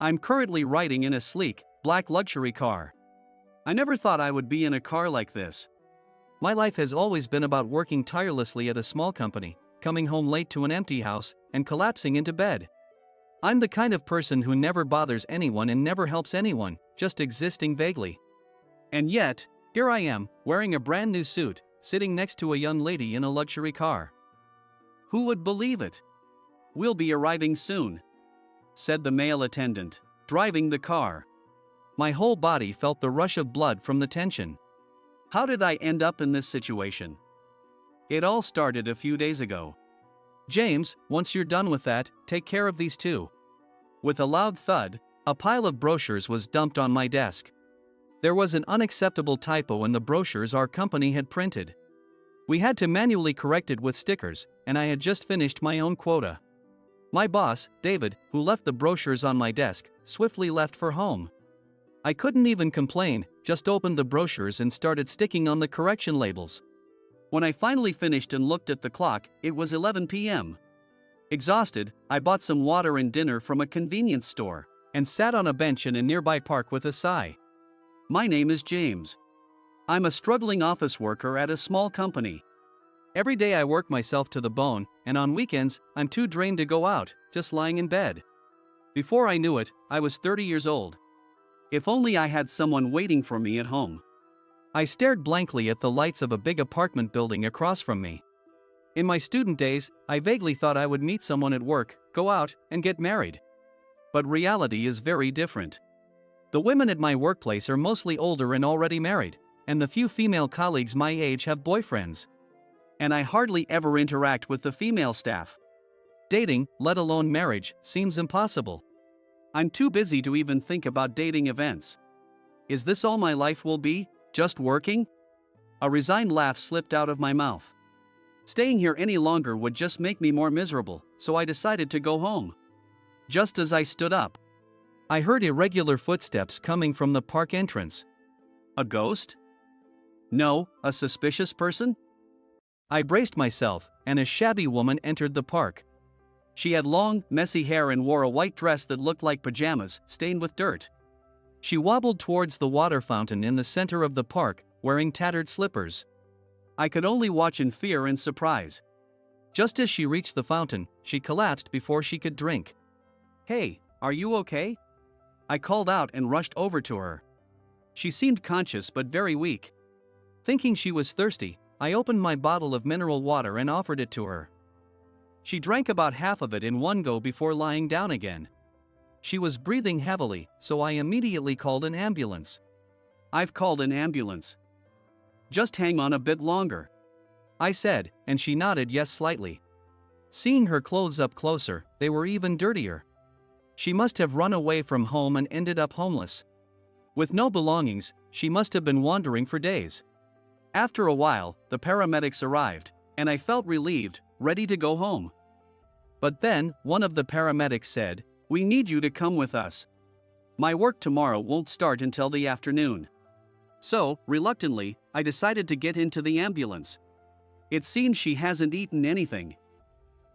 I'm currently riding in a sleek, black luxury car. I never thought I would be in a car like this. My life has always been about working tirelessly at a small company, coming home late to an empty house, and collapsing into bed. I'm the kind of person who never bothers anyone and never helps anyone, just existing vaguely. And yet, here I am, wearing a brand new suit, sitting next to a young lady in a luxury car. Who would believe it? "We'll be arriving soon," said the male attendant, driving the car. My whole body felt the rush of blood from the tension. How did I end up in this situation? It all started a few days ago. "James, once you're done with that, take care of these two." With a loud thud, a pile of brochures was dumped on my desk. There was an unacceptable typo in the brochures our company had printed. We had to manually correct it with stickers, and I had just finished my own quota. My boss, David, who left the brochures on my desk, swiftly left for home. I couldn't even complain, just opened the brochures and started sticking on the correction labels. When I finally finished and looked at the clock, it was 11 p.m. Exhausted, I bought some water and dinner from a convenience store, and sat on a bench in a nearby park with a sigh. My name is James. I'm a struggling office worker at a small company. Every day I work myself to the bone, and on weekends, I'm too drained to go out, just lying in bed. Before I knew it, I was 30 years old. If only I had someone waiting for me at home. I stared blankly at the lights of a big apartment building across from me. In my student days, I vaguely thought I would meet someone at work, go out, and get married. But reality is very different. The women at my workplace are mostly older and already married, and the few female colleagues my age have boyfriends. And I hardly ever interact with the female staff. Dating, let alone marriage, seems impossible. I'm too busy to even think about dating events. Is this all my life will be, just working? A resigned laugh slipped out of my mouth. Staying here any longer would just make me more miserable, so I decided to go home. Just as I stood up, I heard irregular footsteps coming from the park entrance. A ghost? No, a suspicious person? I braced myself, and a shabby woman entered the park. She had long, messy hair and wore a white dress that looked like pajamas, stained with dirt. She wobbled towards the water fountain in the center of the park, wearing tattered slippers. I could only watch in fear and surprise. Just as she reached the fountain, she collapsed before she could drink. "Hey, are you okay?" I called out and rushed over to her. She seemed conscious but very weak. Thinking she was thirsty, I opened my bottle of mineral water and offered it to her. She drank about half of it in one go before lying down again. She was breathing heavily, so I immediately called an ambulance. "I've called an ambulance. Just hang on a bit longer," I said, and she nodded yes slightly. Seeing her clothes up closer, they were even dirtier. She must have run away from home and ended up homeless. With no belongings, she must have been wandering for days. After a while, the paramedics arrived, and I felt relieved, ready to go home. But then, one of the paramedics said, "We need you to come with us. My work tomorrow won't start until the afternoon." So, reluctantly, I decided to get into the ambulance. It seems she hasn't eaten anything.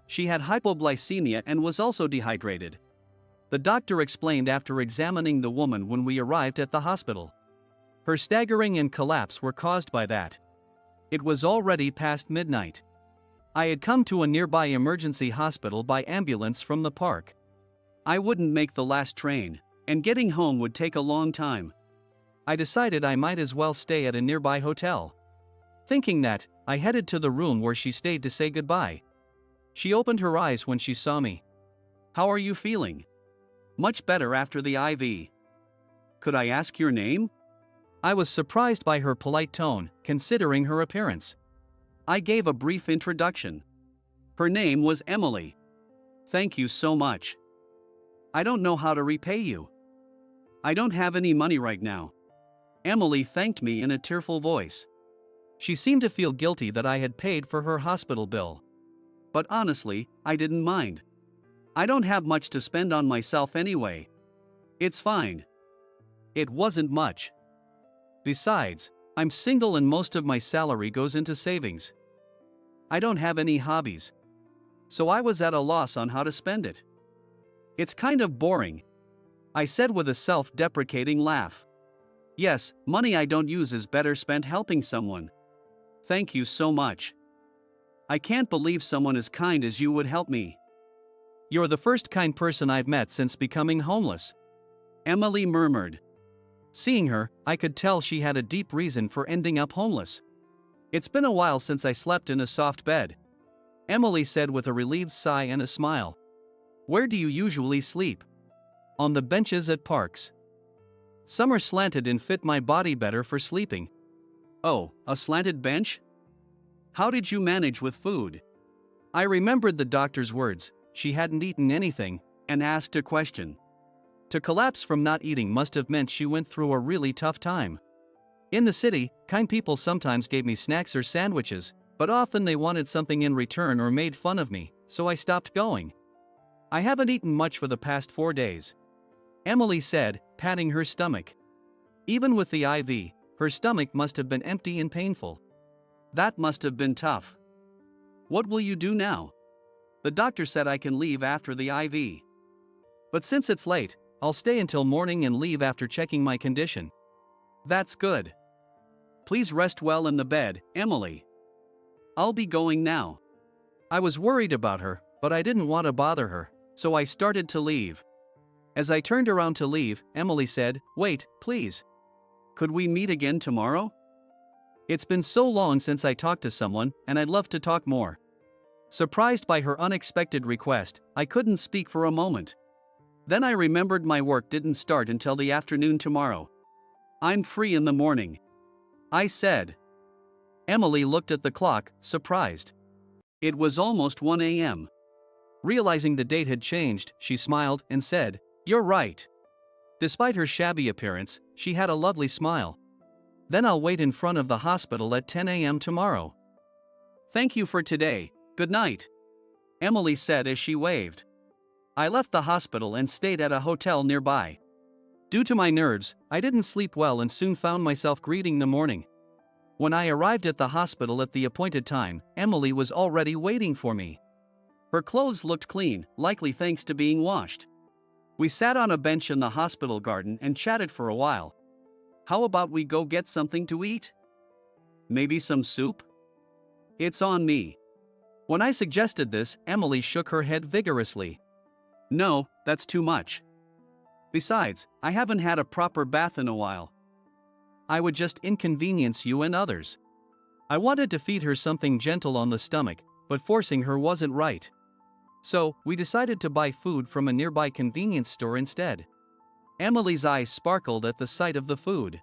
She had hypoglycemia and was also dehydrated. The doctor explained after examining the woman when we arrived at the hospital. Her staggering and collapse were caused by that. It was already past midnight. I had come to a nearby emergency hospital by ambulance from the park. I wouldn't make the last train, and getting home would take a long time. I decided I might as well stay at a nearby hotel. Thinking that, I headed to the room where she stayed to say goodbye. She opened her eyes when she saw me. "How are you feeling?" "Much better after the IV. Could I ask your name?" I was surprised by her polite tone, considering her appearance. I gave a brief introduction. Her name was Emily. "Thank you so much. I don't know how to repay you. I don't have any money right now." Emily thanked me in a tearful voice. She seemed to feel guilty that I had paid for her hospital bill. But honestly, I didn't mind. I don't have much to spend on myself anyway. It's fine. It wasn't much. Besides, I'm single and most of my salary goes into savings. I don't have any hobbies. So I was at a loss on how to spend it. It's kind of boring. I said with a self-deprecating laugh. Yes, money I don't use is better spent helping someone. Thank you so much. I can't believe someone as kind as you would help me. You're the first kind person I've met since becoming homeless. Emily murmured. Seeing her, I could tell she had a deep reason for ending up homeless. It's been a while since I slept in a soft bed, Emily said with a relieved sigh and a smile. Where do you usually sleep? On the benches at parks. Some are slanted and fit my body better for sleeping. Oh, a slanted bench? How did you manage with food? I remembered the doctor's words, she hadn't eaten anything, and asked a question. To collapse from not eating must have meant she went through a really tough time. In the city, kind people sometimes gave me snacks or sandwiches, but often they wanted something in return or made fun of me, so I stopped going. I haven't eaten much for the past 4 days. Emily said, patting her stomach. Even with the IV, her stomach must have been empty and painful. That must have been tough. What will you do now? The doctor said I can leave after the IV. But since it's late, I'll stay until morning and leave after checking my condition. That's good. Please rest well in the bed, Emily. I'll be going now. I was worried about her, but I didn't want to bother her, so I started to leave. As I turned around to leave, Emily said, Wait, please. Could we meet again tomorrow? It's been so long since I talked to someone, and I'd love to talk more. Surprised by her unexpected request, I couldn't speak for a moment. Then I remembered my work didn't start until the afternoon tomorrow. I'm free in the morning, I said. Emily looked at the clock, surprised. It was almost 1 a.m. Realizing the date had changed, she smiled and said, You're right. Despite her shabby appearance, she had a lovely smile. Then I'll wait in front of the hospital at 10 a.m. tomorrow. Thank you for today, good night, Emily said as she waved. I left the hospital and stayed at a hotel nearby. Due to my nerves, I didn't sleep well and soon found myself greeting the morning. When I arrived at the hospital at the appointed time, Emily was already waiting for me. Her clothes looked clean, likely thanks to being washed. We sat on a bench in the hospital garden and chatted for a while. How about we go get something to eat? Maybe some soup? It's on me. When I suggested this, Emily shook her head vigorously. No, that's too much. Besides, I haven't had a proper bath in a while. I would just inconvenience you and others. I wanted to feed her something gentle on the stomach, but forcing her wasn't right. So, we decided to buy food from a nearby convenience store instead. Emily's eyes sparkled at the sight of the food.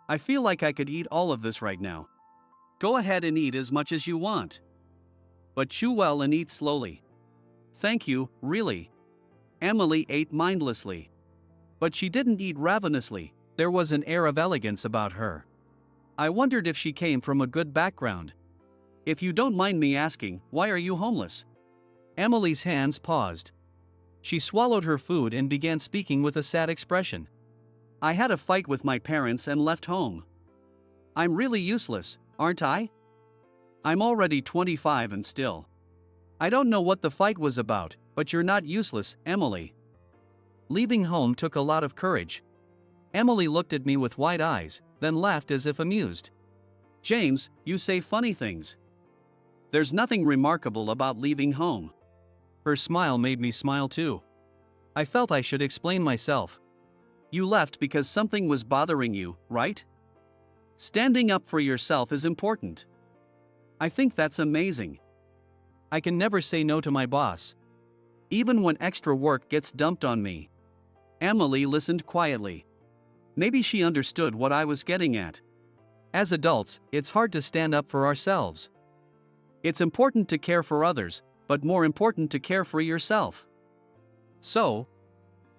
I feel like I could eat all of this right now. Go ahead and eat as much as you want. But chew well and eat slowly. Thank you, really. Emily ate mindlessly. But she didn't eat ravenously, there was an air of elegance about her. I wondered if she came from a good background. If you don't mind me asking, why are you homeless? Emily's hands paused. She swallowed her food and began speaking with a sad expression. I had a fight with my parents and left home. I'm really useless, aren't I? I'm already 25 and still. I don't know what the fight was about, but you're not useless, Emily. Leaving home took a lot of courage. Emily looked at me with wide eyes, then laughed as if amused. James, you say funny things. There's nothing remarkable about leaving home. Her smile made me smile too. I felt I should explain myself. You left because something was bothering you, right? Standing up for yourself is important. I think that's amazing. I can never say no to my boss. Even when extra work gets dumped on me. Emily listened quietly. Maybe she understood what I was getting at. As adults, it's hard to stand up for ourselves. It's important to care for others, but more important to care for yourself. So,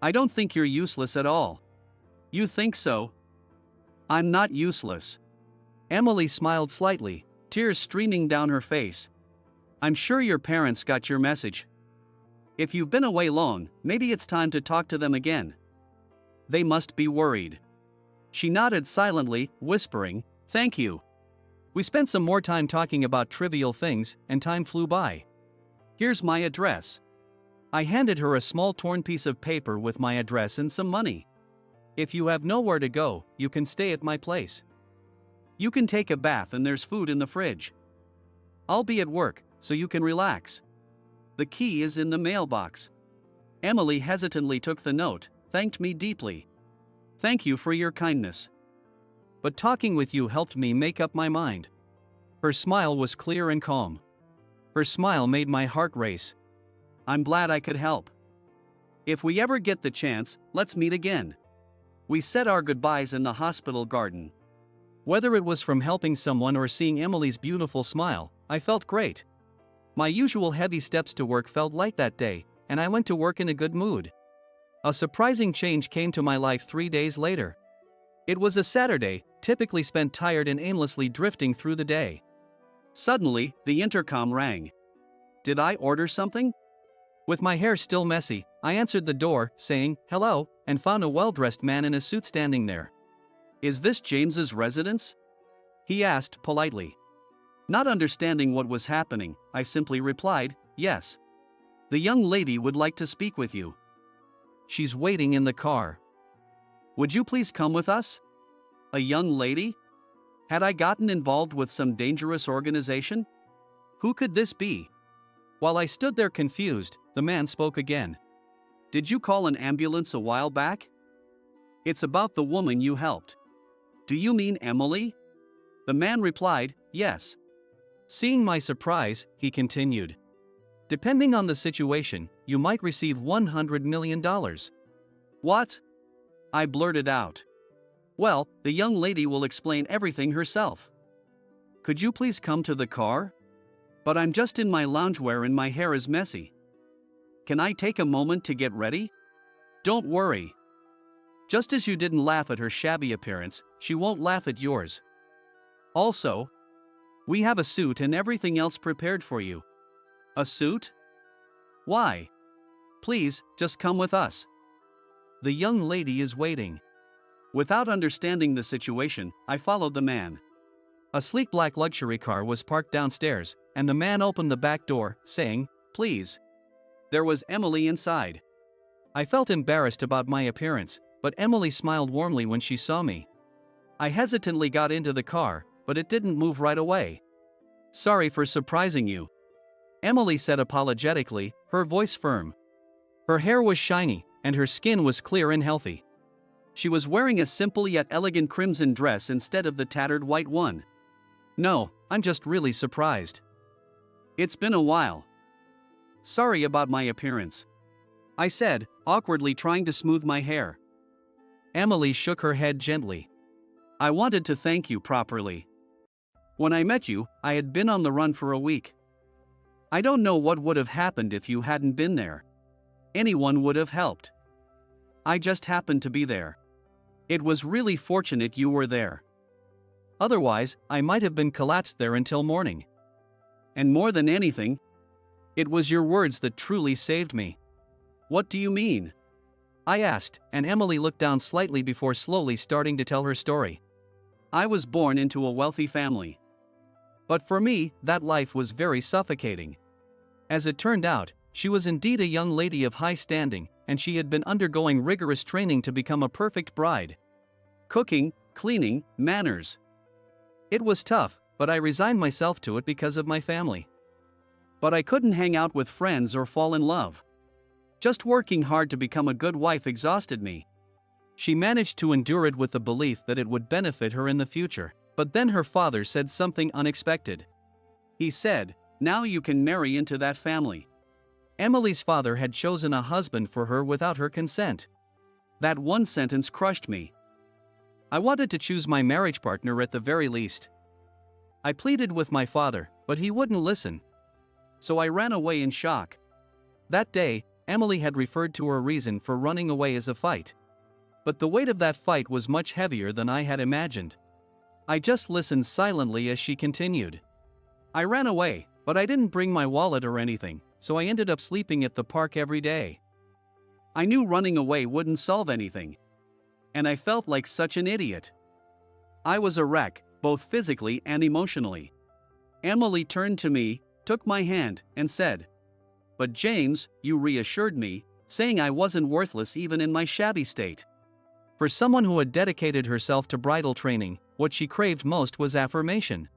I don't think you're useless at all. You think so? I'm not useless. Emily smiled slightly, tears streaming down her face. I'm sure your parents got your message. If you've been away long, maybe it's time to talk to them again. They must be worried. She nodded silently, whispering, Thank you. We spent some more time talking about trivial things, and time flew by. Here's my address. I handed her a small torn piece of paper with my address and some money. If you have nowhere to go, you can stay at my place. You can take a bath and there's food in the fridge. I'll be at work, so you can relax. The key is in the mailbox. Emily hesitantly took the note, thanked me deeply. Thank you for your kindness. But talking with you helped me make up my mind. Her smile was clear and calm. Her smile made my heart race. I'm glad I could help. If we ever get the chance, let's meet again. We said our goodbyes in the hospital garden. Whether it was from helping someone or seeing Emily's beautiful smile, I felt great. My usual heavy steps to work felt light that day, and I went to work in a good mood. A surprising change came to my life 3 days later. It was a Saturday, typically spent tired and aimlessly drifting through the day. Suddenly, the intercom rang. Did I order something? With my hair still messy, I answered the door, saying, "Hello," and found a well-dressed man in a suit standing there. Is this James's residence? He asked politely. Not understanding what was happening, I simply replied, yes. The young lady would like to speak with you. She's waiting in the car. Would you please come with us? A young lady? Had I gotten involved with some dangerous organization? Who could this be? While I stood there confused, the man spoke again. Did you call an ambulance a while back? It's about the woman you helped. Do you mean Emily? The man replied, yes. Seeing my surprise, he continued. Depending on the situation, you might receive $100 million. What? I blurted out. Well, the young lady will explain everything herself. Could you please come to the car? But I'm just in my loungewear and my hair is messy. Can I take a moment to get ready? Don't worry. Just as you didn't laugh at her shabby appearance, she won't laugh at yours. Also, we have a suit and everything else prepared for you. A suit? Why? Please, just come with us. The young lady is waiting. Without understanding the situation, I followed the man. A sleek black luxury car was parked downstairs, and the man opened the back door, saying, please. There was Emily inside. I felt embarrassed about my appearance, but Emily smiled warmly when she saw me. I hesitantly got into the car, but it didn't move right away. Sorry for surprising you, Emily said apologetically, her voice firm. Her hair was shiny, and her skin was clear and healthy. She was wearing a simple yet elegant crimson dress instead of the tattered white one. No, I'm just really surprised. It's been a while. Sorry about my appearance, I said, awkwardly trying to smooth my hair. Emily shook her head gently. I wanted to thank you properly. When I met you, I had been on the run for a week. I don't know what would have happened if you hadn't been there. Anyone would have helped. I just happened to be there. It was really fortunate you were there. Otherwise, I might have been collapsed there until morning. And more than anything, it was your words that truly saved me. What do you mean? I asked, and Emily looked down slightly before slowly starting to tell her story. I was born into a wealthy family. But for me, that life was very suffocating. As it turned out, she was indeed a young lady of high standing, and she had been undergoing rigorous training to become a perfect bride. Cooking, cleaning, manners. It was tough, but I resigned myself to it because of my family. But I couldn't hang out with friends or fall in love. Just working hard to become a good wife exhausted me. She managed to endure it with the belief that it would benefit her in the future, but then her father said something unexpected. He said, "Now you can marry into that family." Emily's father had chosen a husband for her without her consent. That one sentence crushed me. I wanted to choose my marriage partner at the very least. I pleaded with my father, but he wouldn't listen. So I ran away in shock. That day, Emily had referred to her reason for running away as a fight. But the weight of that fight was much heavier than I had imagined. I just listened silently as she continued. I ran away, but I didn't bring my wallet or anything, so I ended up sleeping at the park every day. I knew running away wouldn't solve anything. And I felt like such an idiot. I was a wreck, both physically and emotionally. Emily turned to me, took my hand, and said, But James, you reassured me, saying I wasn't worthless even in my shabby state. For someone who had dedicated herself to bridal training, what she craved most was affirmation.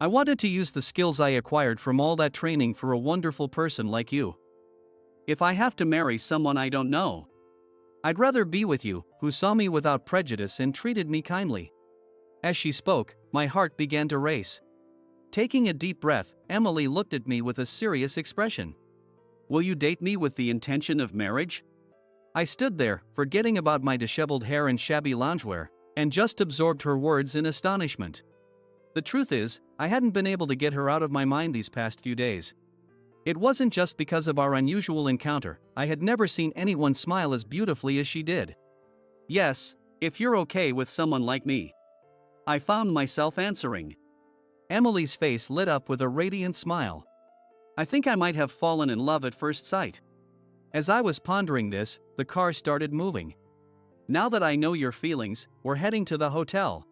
I wanted to use the skills I acquired from all that training for a wonderful person like you. If I have to marry someone I don't know, I'd rather be with you, who saw me without prejudice and treated me kindly. As she spoke, my heart began to race. Taking a deep breath, Emily looked at me with a serious expression. Will you date me with the intention of marriage? I stood there, forgetting about my disheveled hair and shabby loungewear, and just absorbed her words in astonishment. The truth is, I hadn't been able to get her out of my mind these past few days. It wasn't just because of our unusual encounter, I had never seen anyone smile as beautifully as she did. Yes, if you're okay with someone like me. I found myself answering. Emily's face lit up with a radiant smile. I think I might have fallen in love at first sight. As I was pondering this, the car started moving. Now that I know your feelings, we're heading to the hotel,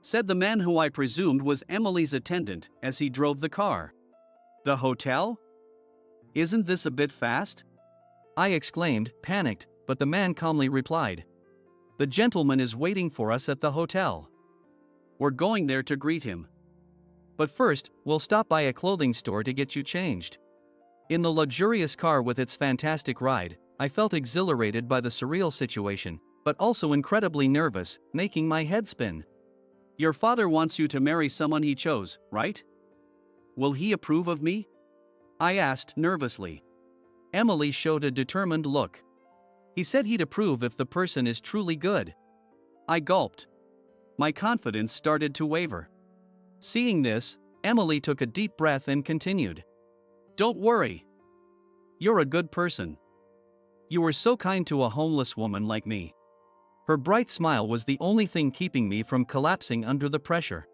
said the man who I presumed was Emily's attendant as he drove the car. The hotel? Isn't this a bit fast? I exclaimed, panicked, but the man calmly replied. The gentleman is waiting for us at the hotel. We're going there to greet him. But first, we'll stop by a clothing store to get you changed. In the luxurious car with its fantastic ride, I felt exhilarated by the surreal situation, but also incredibly nervous, making my head spin. Your father wants you to marry someone he chose, right? Will he approve of me? I asked nervously. Emily showed a determined look. He said he'd approve if the person is truly good. I gulped. My confidence started to waver. Seeing this, Emily took a deep breath and continued. Don't worry. You're a good person. You were so kind to a homeless woman like me. Her bright smile was the only thing keeping me from collapsing under the pressure.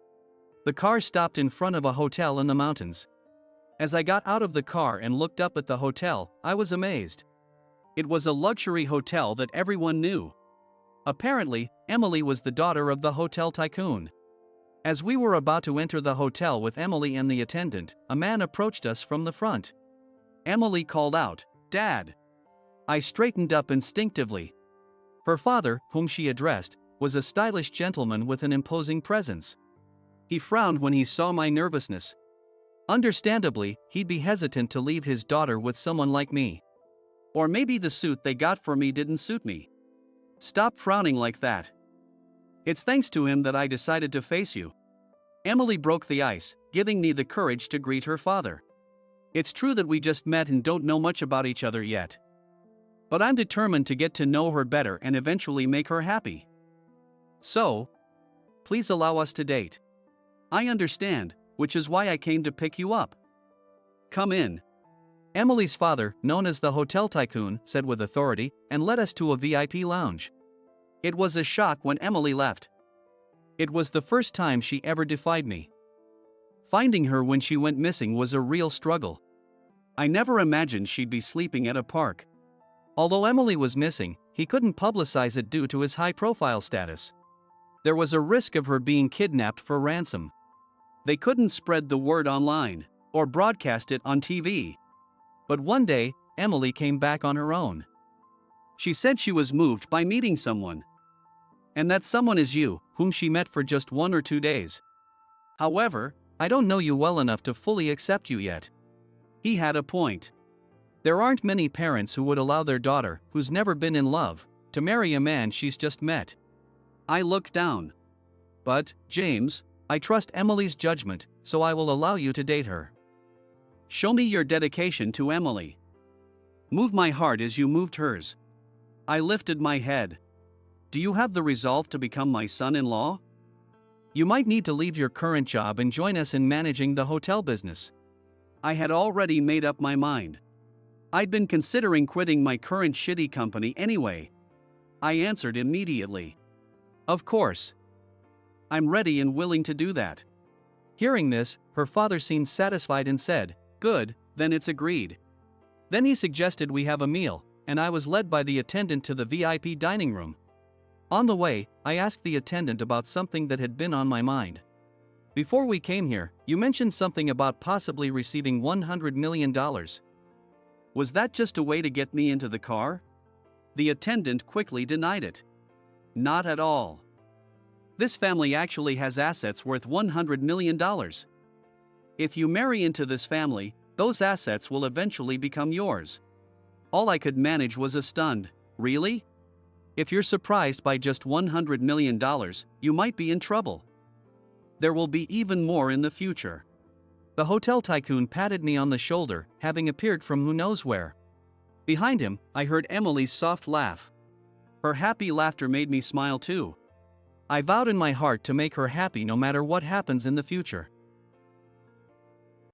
The car stopped in front of a hotel in the mountains. As I got out of the car and looked up at the hotel, I was amazed. It was a luxury hotel that everyone knew. Apparently, Emily was the daughter of the hotel tycoon. As we were about to enter the hotel with Emily and the attendant, a man approached us from the front. Emily called out, "Dad!" I straightened up instinctively. Her father, whom she addressed, was a stylish gentleman with an imposing presence. He frowned when he saw my nervousness. Understandably, he'd be hesitant to leave his daughter with someone like me. Or maybe the suit they got for me didn't suit me. Stop frowning like that. It's thanks to him that I decided to face you. Emily broke the ice, giving me the courage to greet her father. It's true that we just met and don't know much about each other yet. But I'm determined to get to know her better and eventually make her happy. So, please allow us to date. I understand, which is why I came to pick you up. Come in. Emily's father, known as the hotel tycoon, said with authority, and led us to a VIP lounge. It was a shock when Emily left. It was the first time she ever defied me. Finding her when she went missing was a real struggle. I never imagined she'd be sleeping at a park. Although Emily was missing, he couldn't publicize it due to his high-profile status. There was a risk of her being kidnapped for ransom. They couldn't spread the word online, or broadcast it on TV. But one day, Emily came back on her own. She said she was moved by meeting someone. And that someone is you, whom she met for just 1 or 2 days. However, I don't know you well enough to fully accept you yet. He had a point. There aren't many parents who would allow their daughter, who's never been in love, to marry a man she's just met. I looked down. But, James, I trust Emily's judgment, so I will allow you to date her. Show me your dedication to Emily. Move my heart as you moved hers. I lifted my head. Do you have the resolve to become my son-in-law? You might need to leave your current job and join us in managing the hotel business. I had already made up my mind. I'd been considering quitting my current shitty company anyway. I answered immediately. Of course. I'm ready and willing to do that. Hearing this, her father seemed satisfied and said, "Good, then it's agreed." Then he suggested we have a meal, and I was led by the attendant to the VIP dining room. On the way, I asked the attendant about something that had been on my mind. Before we came here, you mentioned something about possibly receiving $100 million. Was that just a way to get me into the car? The attendant quickly denied it. Not at all. This family actually has assets worth $100 million. If you marry into this family, those assets will eventually become yours. All I could manage was a stunned, "Really?" If you're surprised by just $100 million, you might be in trouble. There will be even more in the future. The hotel tycoon patted me on the shoulder, having appeared from who knows where. Behind him, I heard Emily's soft laugh. Her happy laughter made me smile too. I vowed in my heart to make her happy no matter what happens in the future.